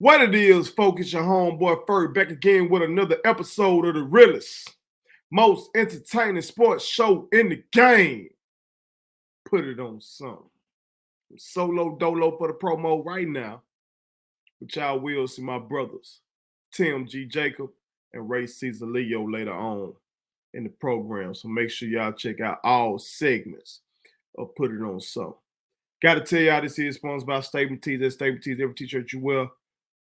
What it is, focus your homeboy Furry back again with another episode of the realest, most entertaining sports show in the game. Put it on some. Solo dolo for the promo right now. But y'all will see my brothers, Tim G. Jacob and Ray Caesar Leo later on in the program. So make sure y'all check out all segments of Put It On Some. Got to tell y'all this is sponsored by Statement Tees. At Statement Tees, every t-shirt you wear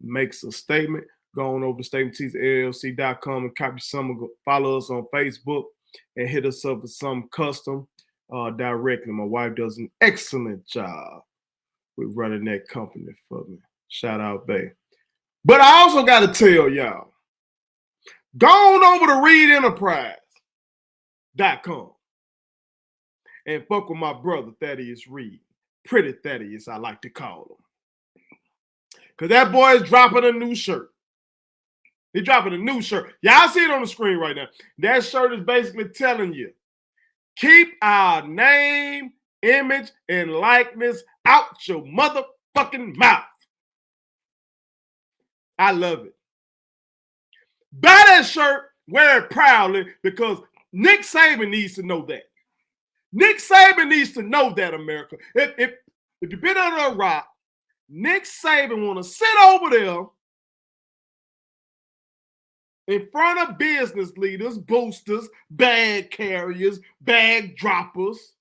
makes a statement. Go on over to statementteesllc.com and copy some. Follow us on Facebook and hit us up with some custom directly. My wife does an excellent job with running that company for me. Shout out, babe. But I also got to tell y'all, go on over to readenterprise.com and fuck with my brother, Thaddeus Reed. Pretty Thaddeus, I like to call him. Because that boy is dropping a new shirt. He's dropping a new shirt. Y'all see it on the screen right now. That shirt is basically telling you, keep our name, image, and likeness out your motherfucking mouth. I love it. Buy that shirt, wear it proudly, because Nick Saban needs to know that. Nick Saban needs to know that, America. If you've been under a rock, Nick Saban want to sit over there in front of business leaders, boosters, bag carriers, bag droppers,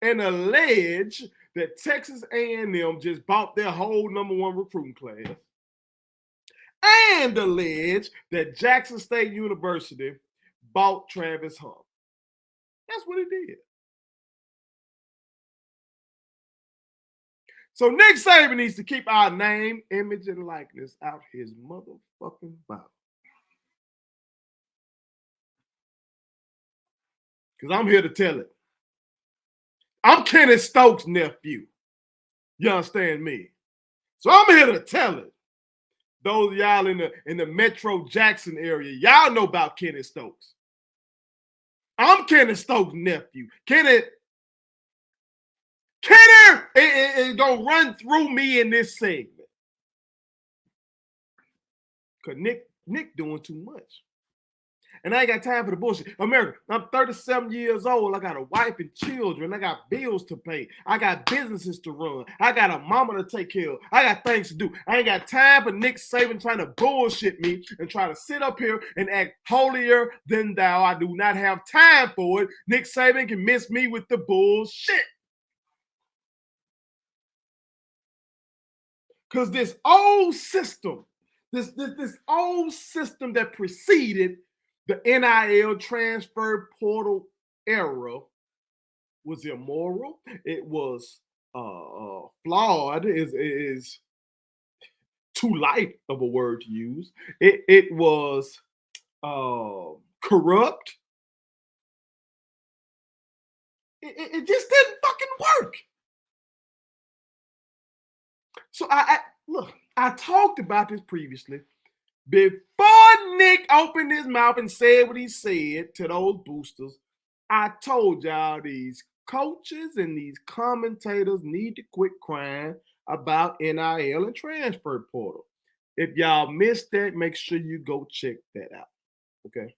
and allege that Texas A&M just bought their whole #1 recruiting class, and allege that Jackson State University bought Travis Hunt. That's what he did. So Nick Saban needs to keep our name, image, and likeness out his motherfucking mouth. Because I'm here to tell it. I'm Kenneth Stokes' nephew. You understand me? So I'm here to tell it. Those of y'all in the Metro Jackson area, y'all know about Kenneth Stokes. I'm Kenneth Stokes' nephew. Kenneth is going to run through me in this segment. Because Nick doing too much. And I ain't got time for the bullshit. America, I'm 37 years old. I got a wife and children. I got bills to pay. I got businesses to run. I got a mama to take care of. I got things to do. I ain't got time for Nick Saban trying to bullshit me and try to sit up here and act holier than thou. I do not have time for it. Nick Saban can miss me with the bullshit. Because this old system, this old system that preceded the NIL transfer portal era was immoral. It was flawed. Is too light of a word to use. It was corrupt. It just didn't fucking work. So I talked about this previously. Before Nick opened his mouth and said what he said to those boosters, I told y'all these coaches and these commentators need to quit crying about NIL and transfer portal. If y'all missed that, make sure you go check that out. Okay.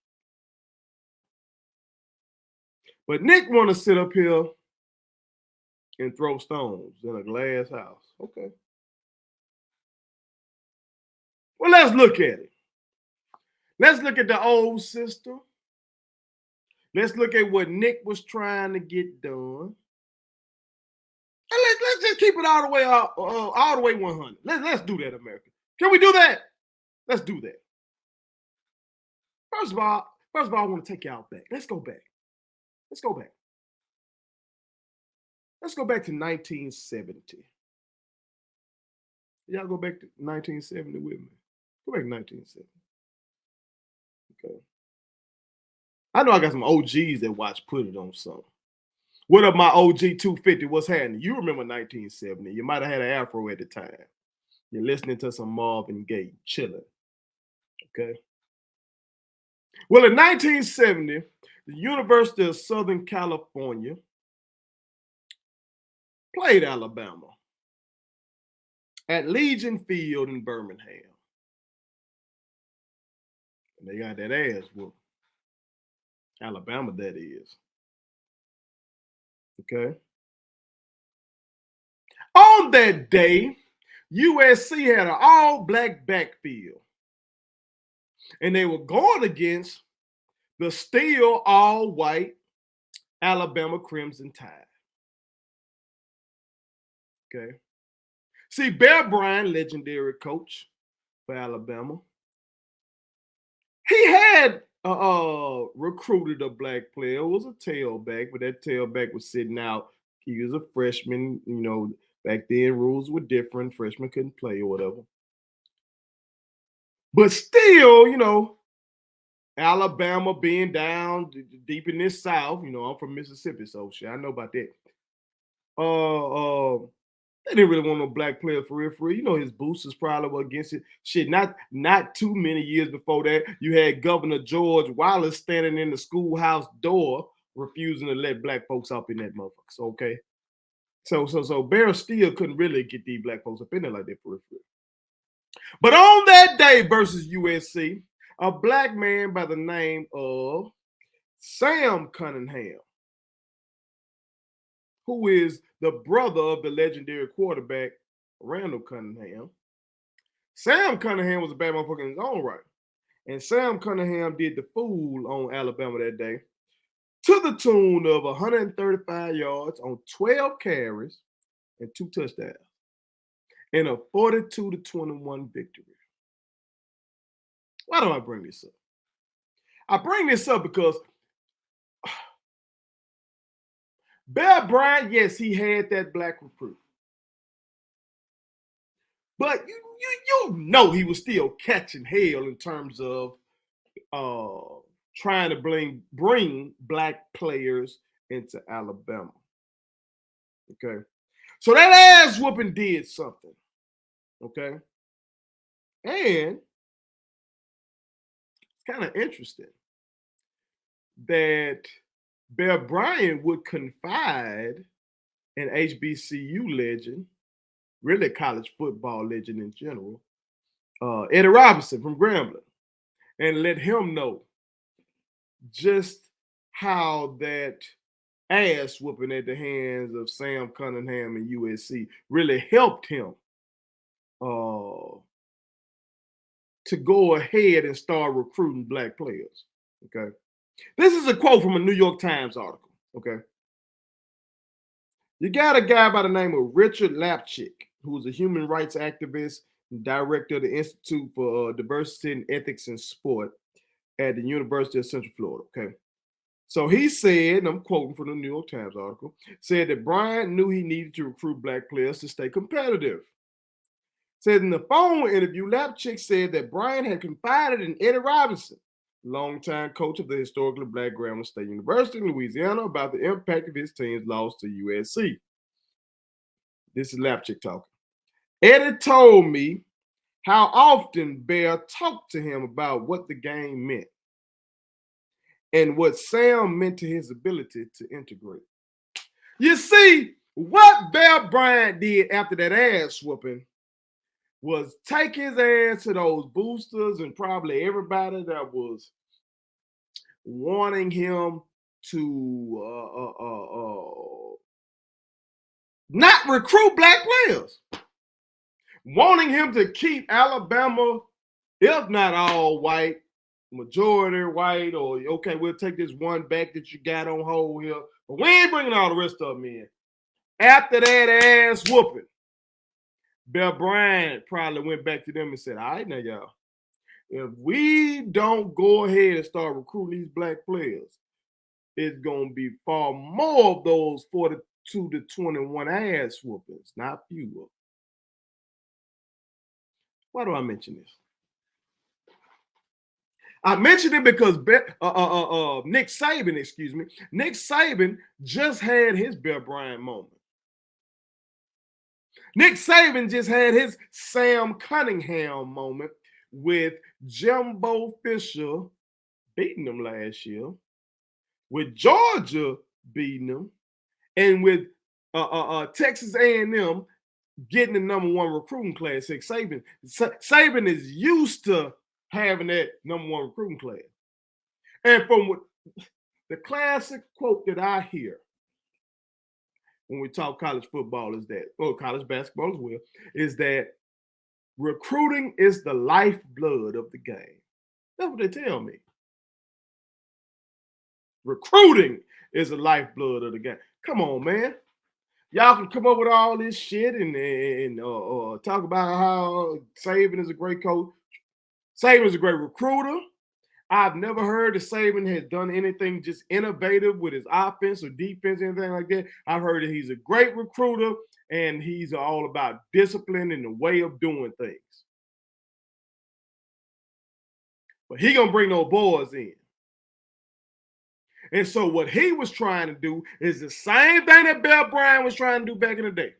But Nick want to sit up here and throw stones in a glass house. Okay. Well, let's look at it. Let's look at the old system. Let's look at what Nick was trying to get done. And let's just keep it all the way 100. Let's do that, America. Can we do that? Let's do that. First of all, I want to take y'all back. Let's go back. Let's go back to 1970. Y'all go back to 1970 with me. Go back to 1970. Okay. I know I got some OGs that watch Put It On Some. What up, my OG 250? What's happening? You remember 1970. You might have had an afro at the time. You're listening to some Marvin Gaye, chilling. Okay. Well, in 1970, the University of Southern California played Alabama. at Legion Field in Birmingham. And they got that ass whooped. Alabama, that is. Okay. On that day, USC had an all-black backfield. And they were going against the still all-white Alabama Crimson Tide. Okay. See, Bear Bryant, legendary coach for Alabama, he had recruited a black player. It was a tailback, but that tailback was sitting out. He was a freshman. You know, back then rules were different. Freshmen couldn't play or whatever. But still, you know, Alabama being down deep in this South, you know, I'm from Mississippi, so shit, I know about that. They didn't really want no black player for real. You know, his boosters probably were against it. Shit, not too many years before that, you had Governor George Wallace standing in the schoolhouse door refusing to let black folks up in that motherfucker. So, okay. So Bear still couldn't really get these black folks up in there like that for real. But on that day versus USC, a black man by the name of Sam Cunningham, who is the brother of the legendary quarterback, Randall Cunningham. Sam Cunningham was a bad motherfucker in his own right. And Sam Cunningham did the fool on Alabama that day to the tune of 135 yards on 12 carries and 2 touchdowns in a 42-21 victory. Why do I bring this up? I bring this up because Bear Bryant, yes, he had that black recruit. But you know he was still catching hell in terms of trying to bring black players into Alabama. Okay. So that ass whooping did something. Okay. And it's kind of interesting that Bear Bryant would confide an HBCU legend, really college football legend in general, Eddie Robinson from Grambling, and let him know just how that ass whooping at the hands of Sam Cunningham and USC really helped him to go ahead and start recruiting black players. Okay. This is a quote from a New York Times article. Okay. You got a guy by the name of Richard Lapchick, who's a human rights activist and director of the Institute for Diversity and Ethics in Sport at the University of Central Florida. Okay. So he said, and I'm quoting from the New York Times article, said that Bryant knew he needed to recruit black players to stay competitive. Said in the phone interview, Lapchick said that Bryant had confided in Eddie Robinson, longtime coach of the historically black Grambling State University in Louisiana, about the impact of his team's loss to USC. This is Lapchick talking. Eddie told me how often Bear talked to him about what the game meant and what Sam meant to his ability to integrate. You see, what Bear Bryant did after that ass whooping was take his ass to those boosters and probably everybody that was wanting him to not recruit black players, wanting him to keep Alabama, if not all white, majority white, or okay, we'll take this one back that you got on hold here, but we ain't bringing all the rest of them in. After that ass whooping, Bear Bryant probably went back to them and said, all right, now, y'all, if we don't go ahead and start recruiting these black players, it's going to be far more of those 42-21 ass whoopings, not fewer. Why do I mention this? I mentioned it because Nick Saban just had his Bear Bryant moment. Nick Saban just had his Sam Cunningham moment with Jimbo Fisher beating them last year, with Georgia beating them, and with Texas A&M getting the #1 recruiting class. Saban is used to having that #1 recruiting class. And from what the classic quote that I hear when we talk college football is that, or college basketball as well, is that recruiting is the lifeblood of the game. That's what they tell me. Recruiting is the lifeblood of the game. Come on, man. Y'all can come up with all this shit and talk about how Saban is a great coach. Saban is a great recruiter. I've never heard that Saban has done anything just innovative with his offense or defense, anything like that. I've heard that he's a great recruiter and he's all about discipline and the way of doing things. But he gonna bring those boys in. And so what he was trying to do is the same thing that Bear Bryant was trying to do back in the day.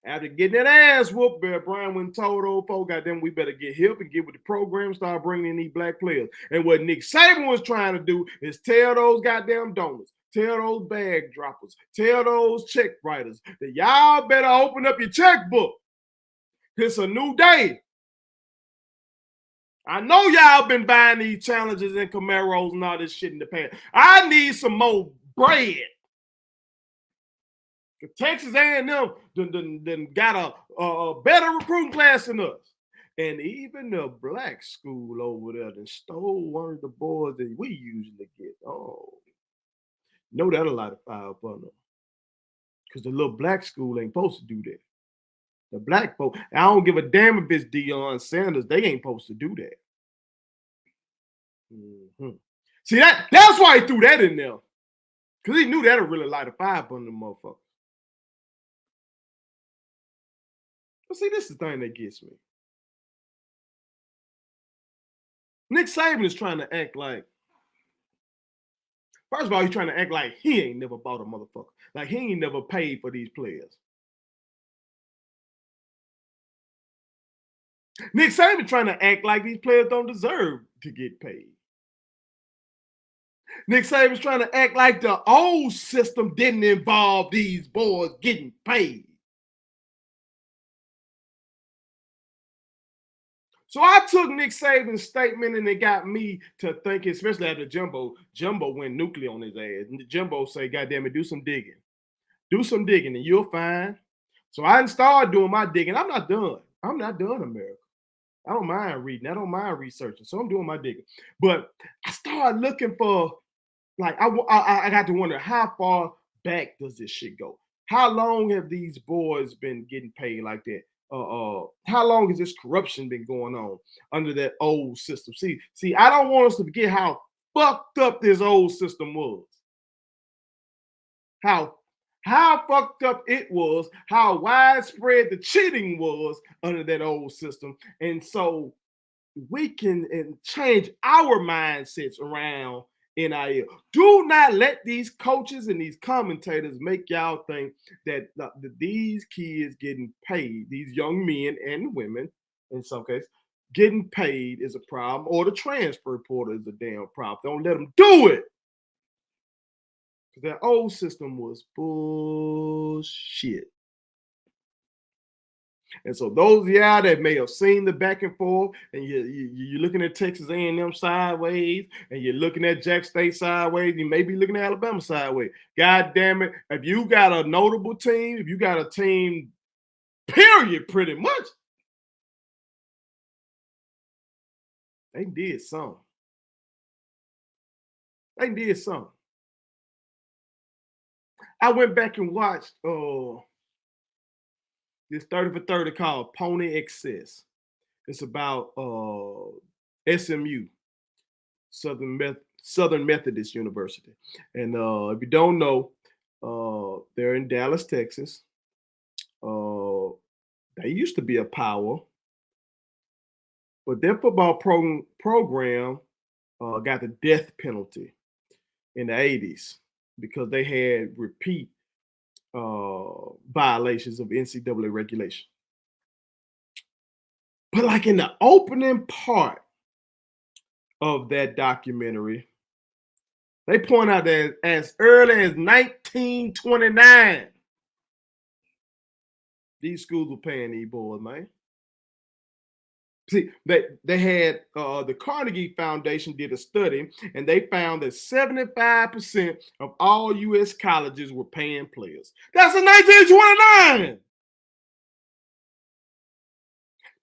After getting that ass whooped, Bear Bryant went and told old folk, goddamn, we better get hip and get with the program, start bringing in these black players. And what Nick Saban was trying to do is tell those goddamn donors, tell those bag droppers, tell those check writers that y'all better open up your checkbook. It's a new day. I know y'all been buying these challenges and Camaros and all this shit in the past. I need some more bread. The Texas A&M done got a better recruiting class than us. And even the black school over there that stole one of the boys that we usually get. Oh, know that'll light a fire up on them. Because the little black school ain't supposed to do that. The black folks, I don't give a damn if it's Deion Sanders. They ain't supposed to do that. See, that's why he threw that in there. Because he knew that'll really light a fire up on them motherfuckers. But see, this is the thing that gets me. Nick Saban is trying to act like, first of all, he's trying to act like he ain't never bought a motherfucker. Like he ain't never paid for these players. Nick Saban trying to act like these players don't deserve to get paid. Nick Saban's trying to act like the old system didn't involve these boys getting paid. So I took Nick Saban's statement and it got me to thinking, especially after Jumbo went nuclear on his ass. And Jumbo say, goddamn it, do some digging. Do some digging and you'll find. So I didn't start doing my digging. I'm not done. I'm not done, America. I don't mind reading. I don't mind researching. So I'm doing my digging. But I started looking for, like, I got to wonder, how far back does this shit go? How long have these boys been getting paid like that? How long has this corruption been going on under that old system? See, I don't want us to forget how fucked up this old system was. How fucked up it was, how widespread the cheating was under that old system. And so we can change our mindsets around NIL. Do not let these coaches and these commentators make y'all think that these kids getting paid, these young men and women, in some cases, getting paid is a problem, or the transfer portal is a damn problem. Don't let them do it. That old system was bullshit. And so those of y'all that may have seen the back and forth, and you're looking at Texas A&M sideways, and you're looking at Jack State sideways, you may be looking at Alabama sideways. God damn it. If you got a notable team, if you got a team, period, pretty much, they did something. They did something. I went back and watched this 30 for 30 called Pony Excess. It's about SMU, Southern Methodist University. And if you don't know, they're in Dallas, Texas. They used to be a power, but their football program got the death penalty in the 80s because they had repeat violations of NCAA regulation. But like in the opening part of that documentary, they point out that as early as 1929, These schools were paying these boys, man. See, they had the Carnegie Foundation did a study, and they found that 75% of all U.S. colleges were paying players. That's in 1929.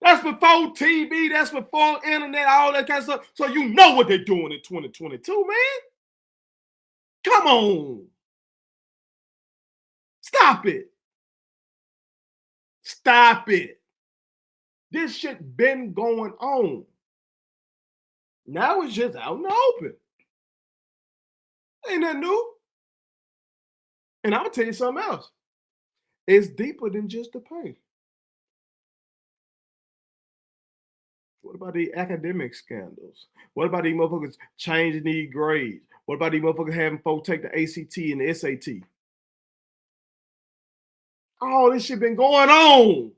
That's before TV. That's before internet, all that kind of stuff. So you know what they're doing in 2022, man. Come on. Stop it. Stop it. This shit been going on. Now it's just out in the open. Ain't nothing new. And I'm gonna tell you something else. It's deeper than just the pay. What about the academic scandals? What about these motherfuckers changing these grades? What about these motherfuckers having folks take the ACT and the SAT? All this shit been going on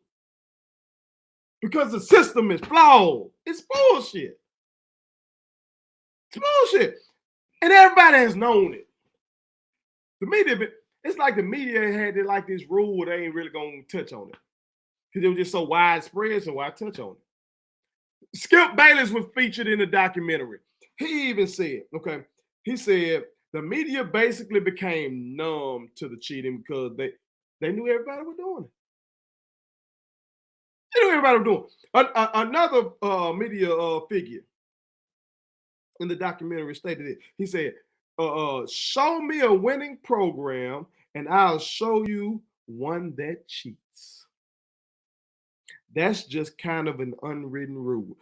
because the system is flawed. It's bullshit. It's bullshit. And everybody has known it. The media, it's like the media had like this rule they ain't really gonna touch on it. Because it was just so widespread, so why touch on it? Skip Bayless was featured in the documentary. He even said, okay, he said the media basically became numb to the cheating because they knew everybody was doing it. They knew everybody was doing it. Another media figure in the documentary stated it. He said, show me a winning program and I'll show you one that cheats. That's just kind of an unwritten rule.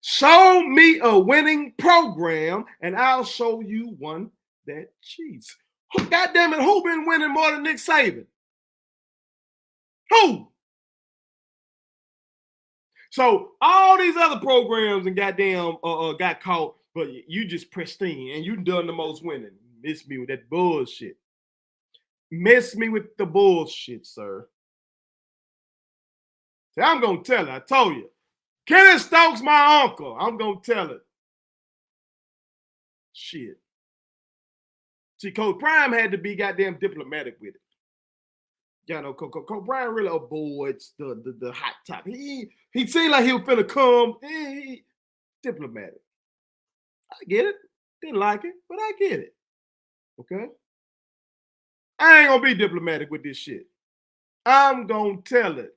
Show me a winning program and I'll show you one that cheats. God damn it, who been winning more than Nick Saban? Who? So all these other programs and goddamn got caught, but you just pristine and you done the most winning. Miss me with that bullshit. Miss me with the bullshit, sir. See, I'm gonna tell it. I told you. Kenneth Stokes, my uncle. I'm gonna tell it. Shit. See, Coach Prime had to be goddamn diplomatic with it. You know, Coach Prime really avoids the hot topic. He seemed like he was finna come. Diplomatic. I get it. Didn't like it, but I get it. Okay? I ain't gonna be diplomatic with this shit. I'm gonna tell it.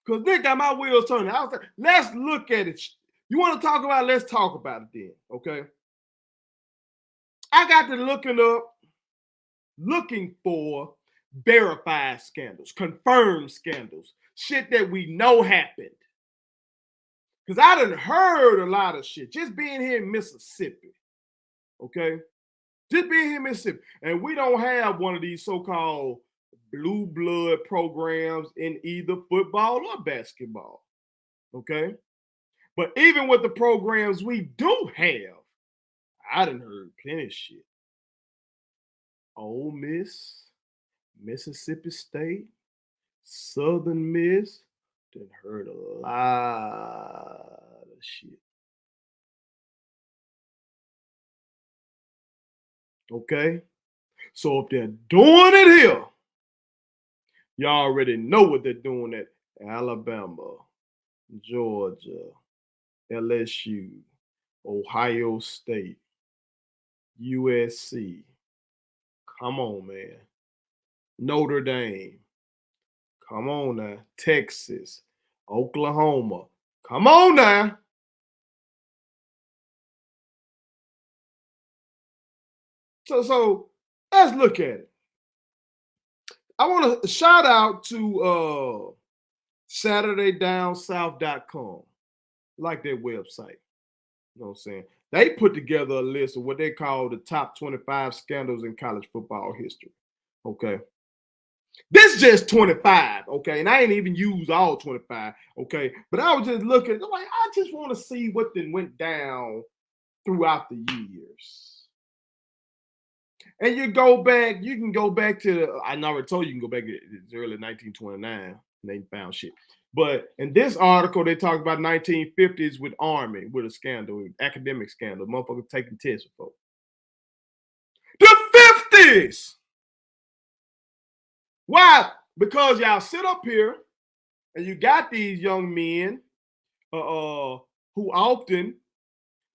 Because Nick got my wheels turning. I was like, let's look at it. You want to talk about it? Let's talk about it then. Okay? I got to looking for verified scandals, confirmed scandals, shit that we know happened. Because I done heard a lot of shit just being here in Mississippi. Okay? Just being here in Mississippi. And we don't have one of these so-called blue blood programs in either football or basketball. Okay? But even with the programs we do have, I done heard plenty of shit. Ole Miss, Mississippi State, Southern Miss, done heard a lot of shit. Okay? So if they're doing it here, y'all already know what they're doing at Alabama, Georgia, LSU, Ohio State, USC. Come on, man. Notre Dame. Come on now. Texas, Oklahoma. Come on now. So let's look at it. I want to shout out to SaturdayDownSouth.com. Like their website. You know what I'm saying? They put together a list of what they call the top 25 scandals in college football history. Okay. This is just 25, okay? And I ain't even used all 25, okay? But I was just looking, like, I just want to see what then went down throughout the years. And you can go back to, I already told you can go back to early 1929, and they found shit. But in this article, they talk about 1950s with Army, with a scandal, academic scandal, motherfuckers taking tests for folks. The 50s! Why because y'all sit up here and you got these young men who often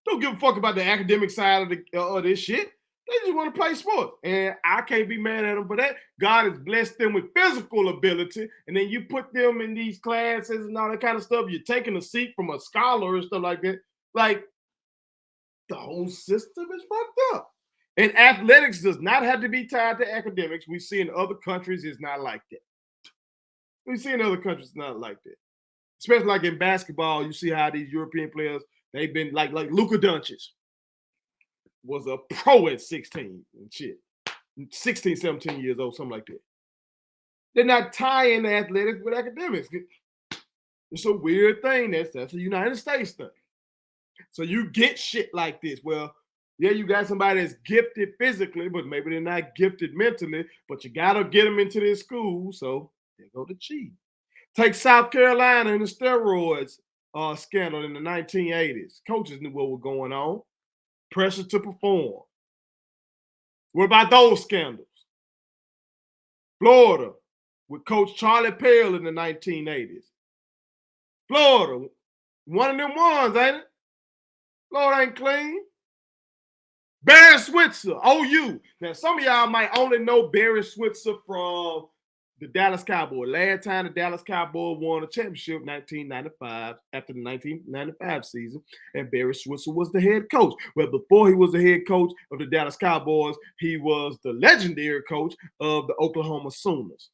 don't give a fuck about the academic side of this shit. They just want to play sports. And I can't be mad at them for that. God has blessed them with physical ability. And then you put them in these classes and all that kind of stuff. You're taking a seat from a scholar and stuff like that. Like, the whole system is fucked up. And athletics does not have to be tied to academics. We see in other countries it's not like that. We see in other countries it's not like that. Especially like in basketball, you see how these European players, they've been like Luka Doncic was a pro at 16 and shit. 16, 17 years old, something like that. They're not tying athletics with academics. It's a weird thing. That's a United States thing. So you get shit like this. Well, yeah, you got somebody that's gifted physically, but maybe they're not gifted mentally, but you got to get them into this school. So they go to cheat. Take South Carolina and the steroids scandal in the 1980s. Coaches knew what was going on. Pressure to perform. What about those scandals? Florida with Coach Charlie Pell in the 1980s. Florida, one of them ones, ain't it? Florida ain't clean. Barry Switzer, OU. Now, some of y'all might only know Barry Switzer from the Dallas Cowboys. Last time the Dallas Cowboys won a championship, 1995, after the 1995 season, and Barry Switzer was the head coach. Well, before he was the head coach of the Dallas Cowboys, he was the legendary coach of the Oklahoma Sooners.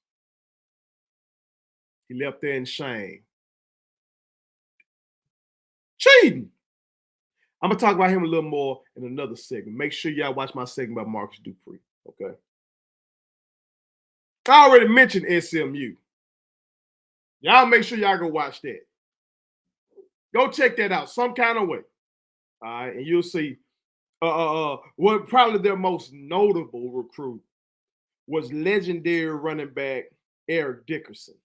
He left there in shame. Cheating. I'm going to talk about him a little more in another segment. Make sure y'all watch my segment about Marcus Dupree, okay? I already mentioned SMU. Y'all make sure y'all go watch that. Go check that out some kind of way. All right, and you'll see what probably their most notable recruit was legendary running back Eric Dickerson.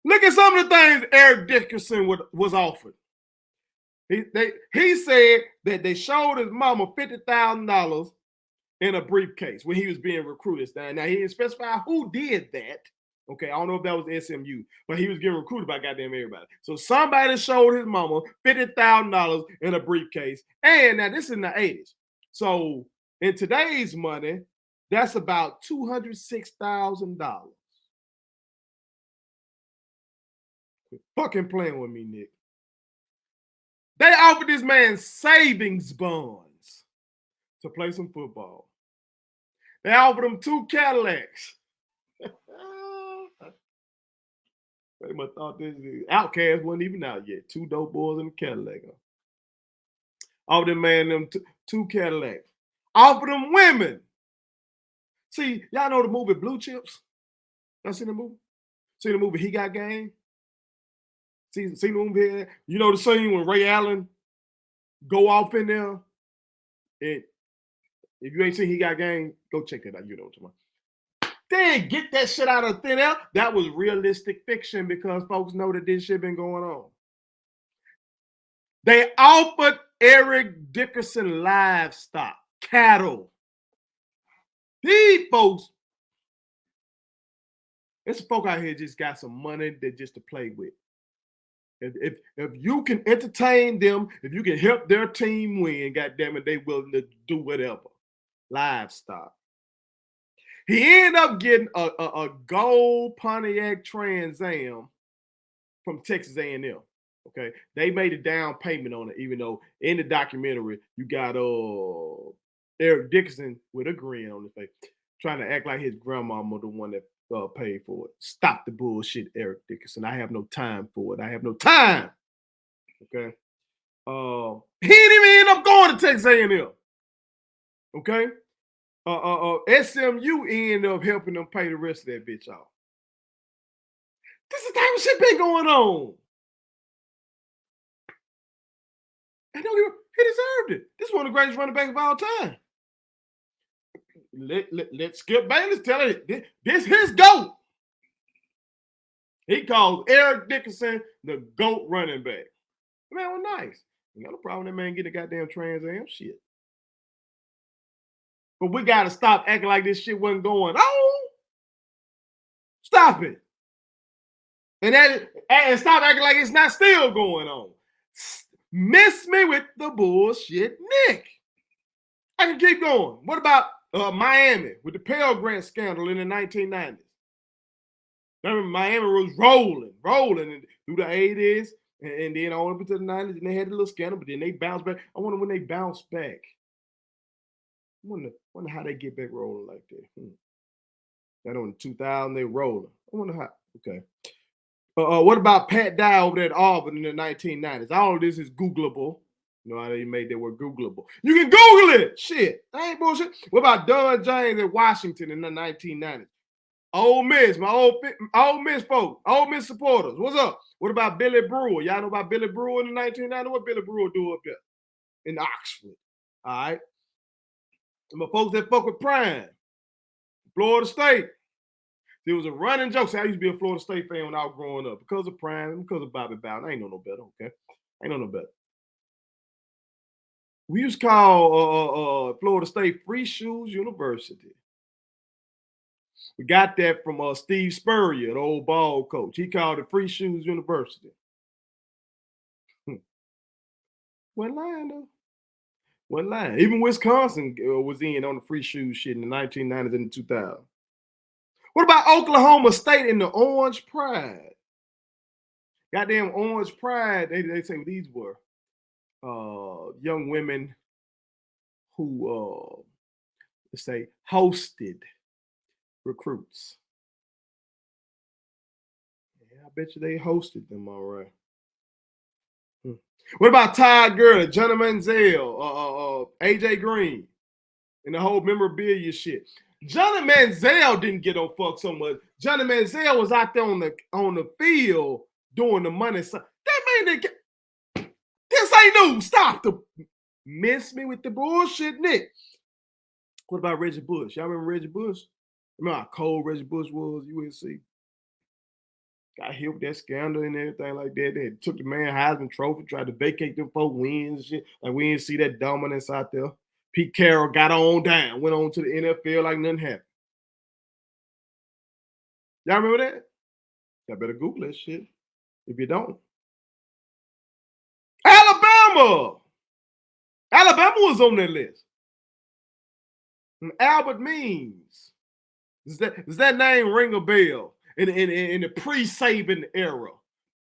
Look at some of the things Eric Dickerson was offered. He said that they showed his mama $50,000 in a briefcase when he was being recruited. Now, he didn't specify who did that. Okay, I don't know if that was SMU, but he was getting recruited by goddamn everybody. So somebody showed his mama $50,000 in a briefcase. And now this is in the 80s. So in today's money, that's about $206,000. Quit fucking playing with me, Nick. They offered this man savings bonds to play some football. They offered him 2 Cadillacs. They must have thought this Outcast wasn't even out yet. 2 dope boys in a Cadillac. Offered them man them 2 Cadillacs. Offered them women. See, y'all know the movie Blue Chips? Y'all seen the movie? See the movie He Got Game? See the movie? You know the scene when Ray Allen go off in there? And if you ain't seen He Got Game, go check that out. You know what I'm talking about. They didn't get that shit out of thin air. That was realistic fiction because folks know that this shit been going on. They offered Eric Dickerson livestock, cattle. These folks, there's folk out here just got some money that just to play with. If you can entertain them, if you can help their team win, goddamn it, they willing to do whatever. Livestock. He ended up getting a gold Pontiac Trans Am from Texas A&M. Okay, they made a down payment on it, even though in the documentary you got Eric Dickerson with a grin on his face, trying to act like his grandmama the one that paid for it. Stop the bullshit, Eric Dickerson. I have no time for it. I have no time. Okay. He didn't even end up going to Texas A&M. Okay. SMU ended up helping them pay the rest of that bitch off. This is the type of shit been going on. And he deserved it. This is one of the greatest running backs of all time. Let Skip Bayless tell it. This his GOAT. He calls Eric Dickerson the GOAT running back. Man, was nice. You got no problem with that man getting a goddamn Trans Am shit. But we got to stop acting like this shit wasn't going on. Stop it. And stop acting like it's not still going on. Miss me with the bullshit, Nick. I can keep going. What about Miami with the Pell Grant scandal in the 1990s? Remember, Miami was rolling through the 80s and then on up into the 90s, and they had a little scandal, but then they bounced back. I wonder when they bounce back. I wonder how they get back rolling like that. That on 2000 they rolling. I wonder how. Okay. What about Pat Dye over there at Auburn in the 1990s? All of this is Googleable. You know how they made that word Googleable. You can Google it. Shit, that ain't bullshit. What about Don James at Washington in the 1990s? Ole Miss, my Ole Miss folks, Ole Miss supporters. What's up? What about Billy Brewer? Y'all know about Billy Brewer in the 1990s? What Billy Brewer do up there in Oxford? All right. And my folks that fuck with Prime, Florida State. There was a running joke. See, I used to be a Florida State fan when I was growing up because of Prime, because of Bobby Bowden. I ain't know no better, okay? I ain't know no better. We used to call Florida State Free Shoes University. We got that from Steve Spurrier, the old ball coach. He called it Free Shoes University. Wasn't lying, though. Wasn't lying. Even Wisconsin was in on the free shoes shit in the 1990s and the 2000s. What about Oklahoma State and the Orange Pride? Goddamn Orange Pride, they say these were young women who, let's say, hosted recruits. Yeah, I bet you they hosted them all right. What about Todd Gurley, Johnny Manziel, AJ Green, and the whole memorabilia shit? Johnny Manziel didn't get on fuck so much. Johnny Manziel was out there on the field doing the money. So that man didn't. This ain't new. Stop to miss me with the bullshit, Nick. What about Reggie Bush? Y'all remember Reggie Bush? Remember how cold Reggie Bush was? USC got hit with that scandal and everything like that. They took the man Heisman Trophy, tried to vacate them 4 wins and shit. Like we didn't see that dominance out there. Pete Carroll got on down, went on to the NFL like nothing happened. Y'all remember that? Y'all better Google that shit if you don't. Alabama was on that list. And Albert Means. Does that name ring a bell in the pre-Saban era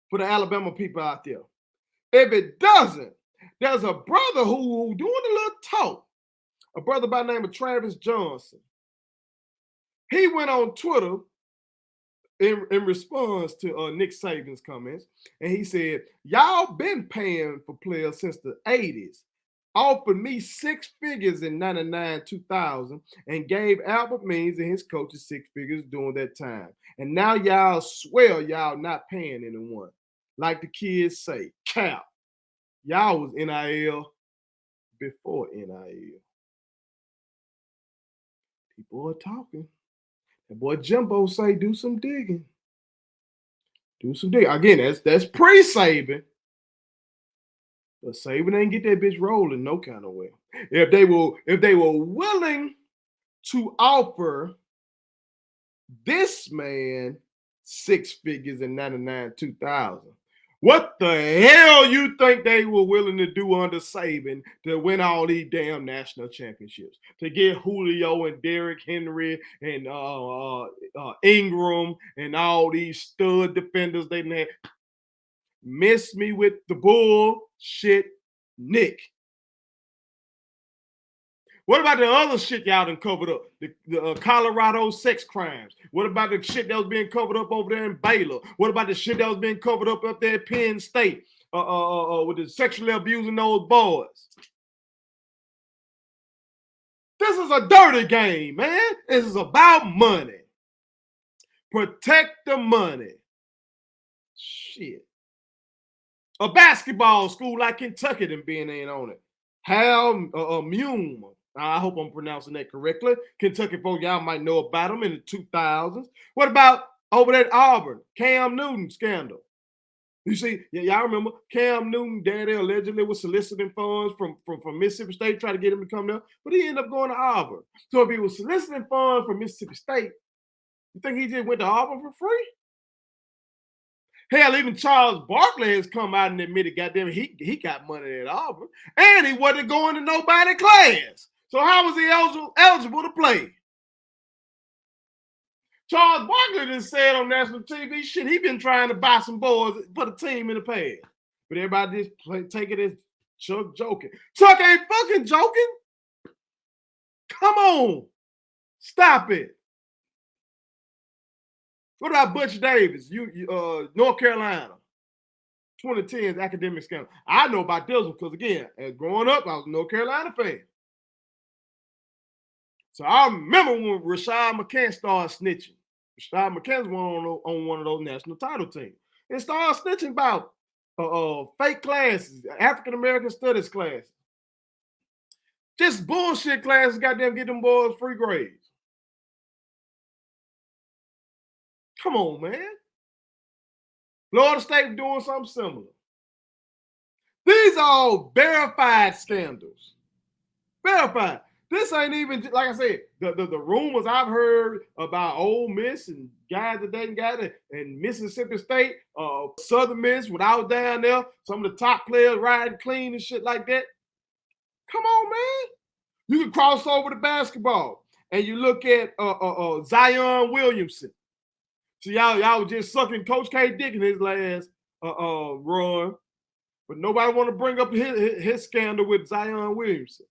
for the Alabama people out there? If it doesn't, there's a brother who doing a little talk. A brother by the name of Travis Johnson. He went on Twitter in response to Nick Saban's comments, and he said, y'all been paying for players since the 80s. Offered me 6 figures in 99, 2000, and gave Albert Means and his coaches 6 figures during that time. And now y'all swear y'all not paying anyone. Like the kids say, cap. Y'all was NIL before NIL. People are talking. That boy Jimbo say do some digging. Do some digging. Again, that's pre-Saban. But Saban ain't get that bitch rolling no kind of way. If they were willing to offer this man 6 figures in 99, 2000, what the hell you think they were willing to do under Saban to win all these damn national championships? To get Julio and Derrick Henry and Ingram and all these stud defenders they had. Miss me with the bullshit, Nick. What about the other shit y'all done covered up? The Colorado sex crimes. What about the shit that was being covered up over there in Baylor? What about the shit that was being covered up there at Penn State with the sexually abusing those boys? This is a dirty game, man. This is about money. Protect the money. Shit. A basketball school like Kentucky done been in on it. Hal Mume. I hope I'm pronouncing that correctly. Kentucky folks, y'all might know about them in the 2000s. What about over there at Auburn? Cam Newton scandal. You see, y'all remember Cam Newton, daddy allegedly was soliciting funds from Mississippi State, trying to get him to come there, but he ended up going to Auburn. So if he was soliciting funds from Mississippi State, You think he just went to Auburn for free? Hell, even Charles Barkley has come out and admitted, goddamn, he got money at Auburn, and he wasn't going to nobody class. So how was he eligible to play? Charles Barkley just said on national TV, shit, he been trying to buy some boys, put a team in the past. But everybody just take it as Chuck joking. Chuck ain't fucking joking. Come on. Stop it. What about Butch Davis? North Carolina. 2010's academic scandal. I know about this one because, again, as growing up, I was a North Carolina fan. So I remember when Rashad McCants started snitching. Rashad McCants went on one of those national title teams and started snitching about fake classes, African-American studies classes. Just bullshit classes, goddamn, get them boys free grades. Come on, man. Florida State doing something similar. These are all verified scandals. Verified. This ain't even, like I said, the rumors I've heard about Ole Miss and guys that didn't got it, and Mississippi State, Southern Miss, when I was down there, some of the top players riding clean and shit like that. Come on, man. You can cross over to basketball and you look at Zion Williamson. So y'all was just sucking Coach K dick in his last run, but nobody want to bring up his scandal with Zion Williamson.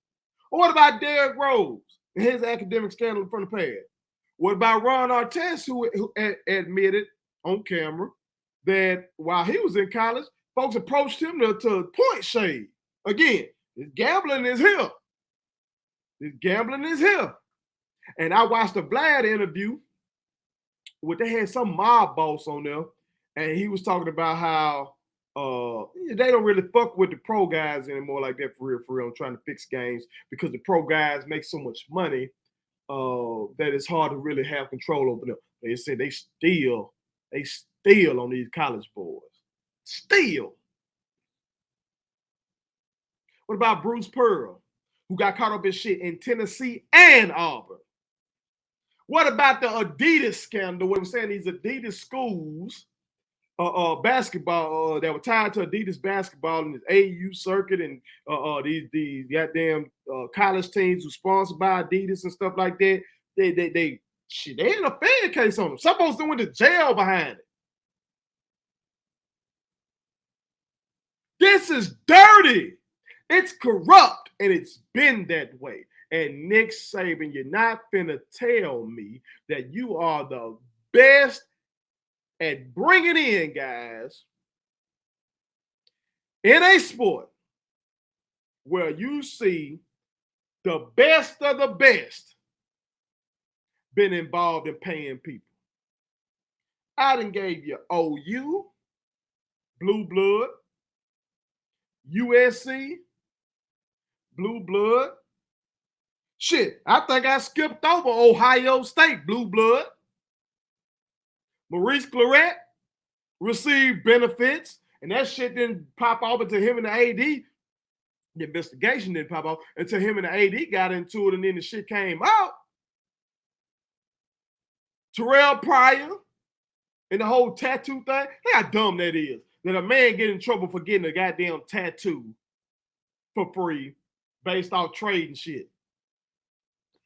Or what about Derrick Rose and his academic scandal from the past? What about Ron Artest, who admitted on camera that while he was in college, folks approached him to point shade. Again, this gambling is here. This gambling is here. And I watched a Vlad interview where they had some mob boss on there, and he was talking about how they don't really fuck with the pro guys anymore like that for real, trying to fix games because the pro guys make so much money that it's hard to really have control over them. They said they steal on these college boys. Steal. What about Bruce Pearl, who got caught up in shit in Tennessee and Auburn? What about the Adidas scandal? What I'm saying, these Adidas schools, basketball that were tied to Adidas basketball in this AU circuit, and these goddamn college teams who sponsored by Adidas and stuff like that. They had a fan case on them. Some folks went to jail behind it. This is dirty. It's corrupt, and it's been that way. And Nick Saban, you're not finna tell me that you are the best at bringing in guys in a sport where you see the best of the best been involved in paying people. I done gave you OU, Blue Blood, USC, Blue Blood. Shit, I think I skipped over Ohio State, Blue Blood. Maurice Claret received benefits, and that shit didn't pop off until him and the AD. The investigation didn't pop off until him and the AD got into it, and then the shit came out. Terrell Pryor and the whole tattoo thing. Look how dumb that is. That a man get in trouble for getting a goddamn tattoo for free based off trade and shit.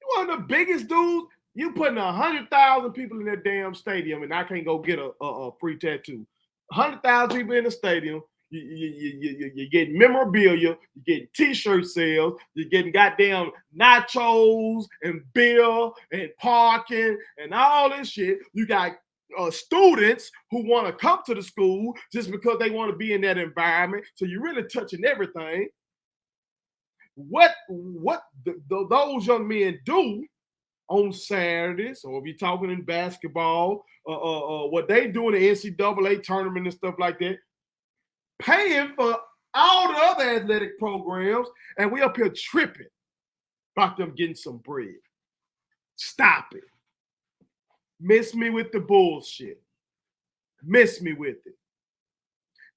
You one of the biggest dudes. You putting 100,000 people in that damn stadium, and I can't go get a free tattoo. 100,000 people in the stadium. You're getting memorabilia. You're getting T-shirt sales. You're getting goddamn nachos and beer and parking and all this shit. You got students who want to come to the school just because they want to be in that environment. So you're really touching everything. What those young men do on Saturdays, or if you're talking in basketball, what they do in the NCAA tournament and stuff like that, paying for all the other athletic programs, and we up here tripping about them getting some bread. Stop it. Miss me with the bullshit. Miss me with it.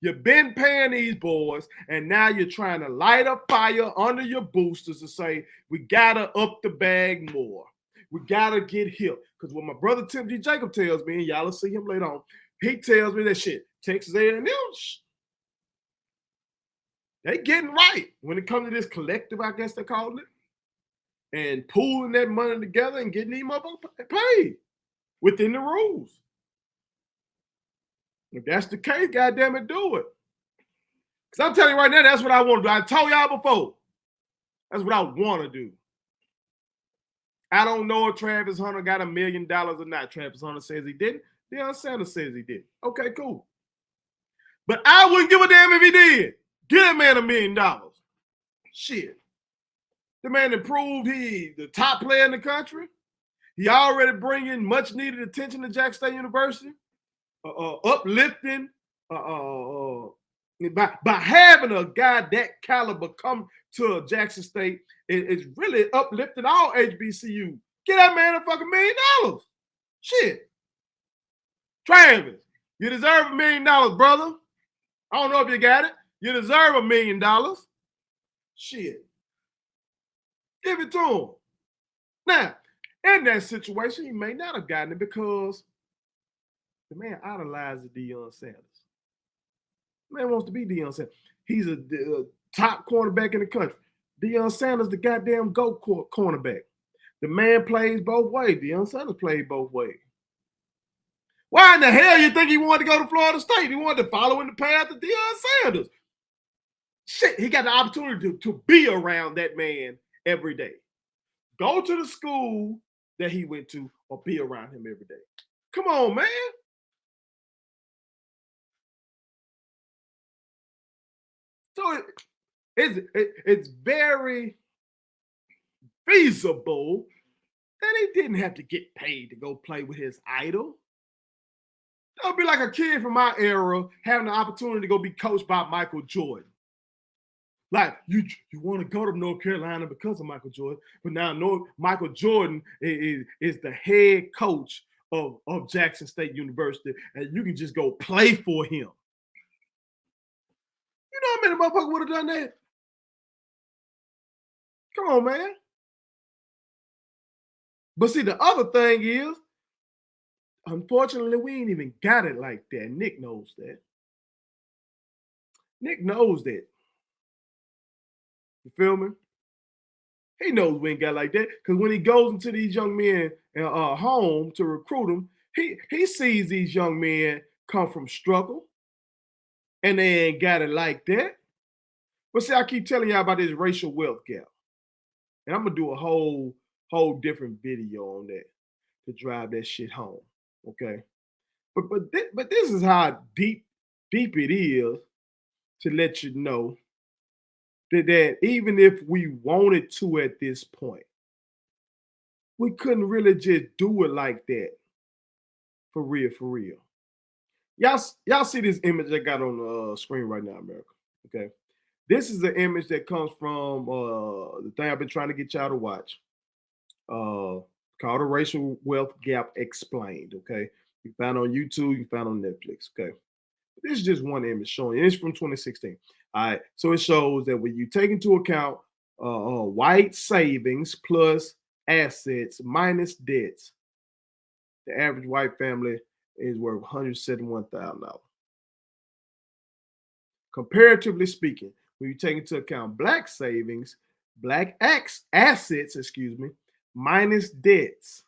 You've been paying these boys, and now you're trying to light a fire under your boosters to say, we gotta up the bag more. We gotta get hip. Because what my brother Tim G. Jacob tells me, and y'all will see him later on, he tells me that shit. Texas A&M, they getting right when it comes to this collective, I guess they call it, and pooling that money together and getting these motherfuckers paid within the rules. If that's the case, goddamn it, do it. Because I'm telling you right now, that's what I want to do. I told y'all before. That's what I want to do. I don't know if Travis Hunter got $1 million or not. Travis Hunter says he didn't. Deion Sanders says he did. Okay, cool. But I wouldn't give a damn if he did. Give that man $1 million. Shit. The man that proved he the top player in the country. He already bringing much needed attention to Jackson State University. Uplifting. By having a guy that caliber come to Jackson State, it's really uplifting all HBCU. Get that man a fucking $1 million. Shit. Travis, you deserve $1 million, brother. I don't know if you got it. You deserve $1 million. Shit. Give it to him. Now, in that situation, he may not have gotten it because the man idolizes Deion Sanders. The man wants to be Deion Sanders. He's a top cornerback in the country. Deion Sanders, the goddamn GOAT cornerback. The man plays both ways. Deion Sanders played both ways. Why in the hell you think he wanted to go to Florida State? He wanted to follow in the path of Deion Sanders. Shit, he got the opportunity to be around that man every day. Go to the school that he went to or be around him every day. Come on, man. So it's very feasible that he didn't have to get paid to go play with his idol. That would be like a kid from my era having the opportunity to go be coached by Michael Jordan. Like, you want to go to North Carolina because of Michael Jordan, but now Michael Jordan is the head coach of Jackson State University, and you can just go play for him. You know how many motherfuckers would have done that? Come on, man. But see, the other thing is, unfortunately, we ain't even got it like that. Nick knows that. Nick knows that. You feel me? He knows we ain't got like that because when he goes into these young men home to recruit them, he sees these young men come from struggle and they ain't got it like that. But see, I keep telling y'all about this racial wealth gap. And I'm going to do a whole different video on that to drive that shit home. Okay. But this is how deep it is to let you know that even if we wanted to at this point, we couldn't really just do it like that. For real. Y'all see this image I got on the screen right now, America. Okay. This is the image that comes from the thing I've been trying to get y'all to watch. Called The Racial Wealth Gap Explained. Okay. You found on YouTube, you found on Netflix. Okay. This is just one image showing you. It's from 2016. All right. So it shows that when you take into account white savings plus assets minus debts, the average white family is worth $171,000. Comparatively speaking, when you take into account black savings, assets, minus debts,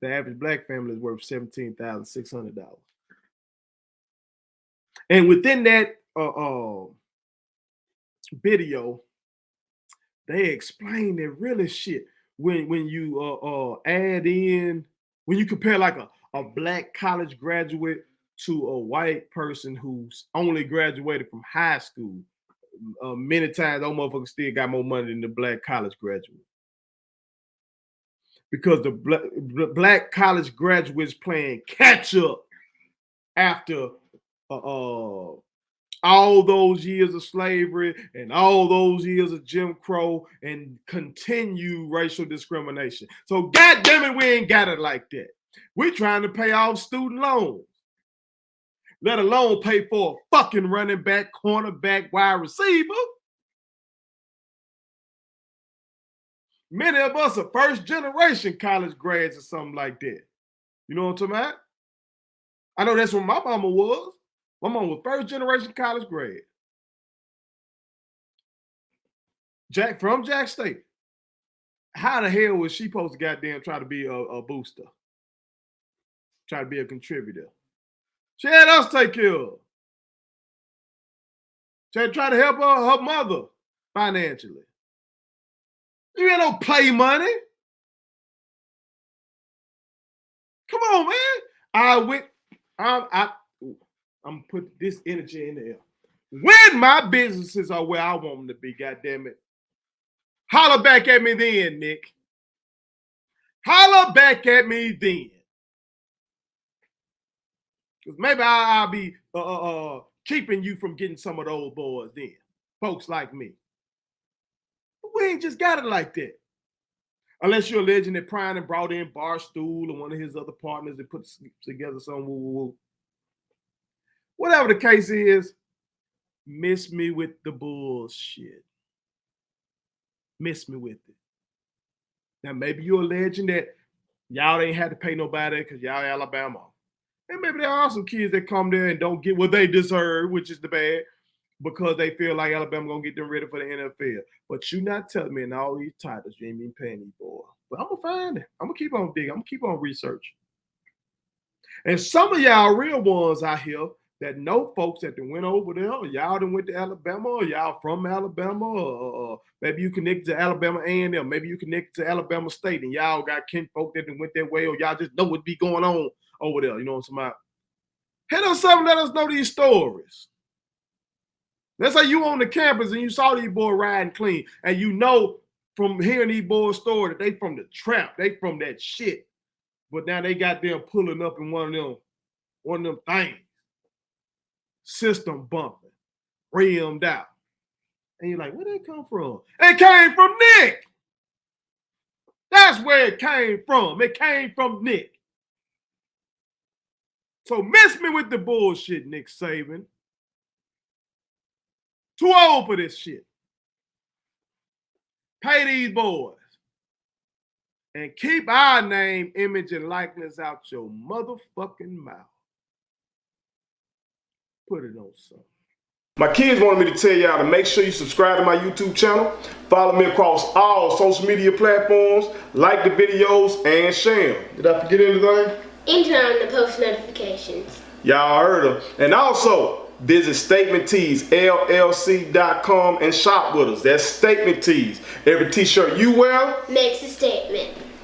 the average black family is worth $17,600. And within that video, they explain that really shit. When you add in, when you compare like a black college graduate to a white person who's only graduated from high school, many times those motherfuckers still got more money than the black college graduate. Because the black college graduates playing catch up after all those years of slavery and all those years of Jim Crow and continued racial discrimination. So goddamn it, we ain't got it like that. We're trying to pay off student loans, let alone pay for a fucking running back, cornerback, wide receiver. Many of us are first generation college grads or something like that. You know what I'm talking about? I know that's what my mama was. My mama was first generation college grad. From Jack State. How the hell was she supposed to goddamn try to be a booster? Try to be a contributor. She had us take care of her. She had to try to help her mother financially. You ain't no play money. Come on, man. I'm put this energy in there. When my businesses are where I want them to be, goddammit. Holler back at me then, Nick. Holler back at me then. Because maybe I'll be keeping you from getting some of those boys then. Folks like me. But we ain't just got it like that. Unless you're a legend that Prime and brought in Barstool or one of his other partners that put together some woo-woo-woo. Whatever the case is, miss me with the bullshit. Miss me with it. Now, maybe you're a legend that y'all ain't had to pay nobody because y'all Alabama. And maybe there are some kids that come there and don't get what they deserve, which is the bad, because they feel like Alabama gonna get them ready for the NFL. But you not telling me in all these titles you ain't been paying these boys. But I'm gonna find it. I'm gonna keep on digging. I'm gonna keep on researching. And some of y'all real ones out here that know folks that went over there, or y'all done went to Alabama, or y'all from Alabama, or maybe you connected to Alabama A&M, maybe you connected to Alabama State, and y'all got kinfolk that went that way, or y'all just know what be going on over there. You know what I'm talking about? Hit us up and let us know these stories. Let's say you on the campus and you saw these boys riding clean, and you know from hearing these boys' story that they from the trap, they from that shit. But now they got them pulling up in one of them things. System bumping, rimmed out. And you're like, where did it come from? It came from Nick. That's where it came from. It came from Nick. So miss me with the bullshit, Nick Saban. Too old for this shit. Pay these boys. And keep our name, image, and likeness out your motherfucking mouth. Put it on something. My kids wanted me to tell y'all to make sure you subscribe to my YouTube channel, follow me across all social media platforms, like the videos, and share them. Did I forget anything? And turn on the post notifications. Y'all heard them. And also, visit statementteesllc.com and shop with us. That's Statement Tees. Every t-shirt you wear makes a statement.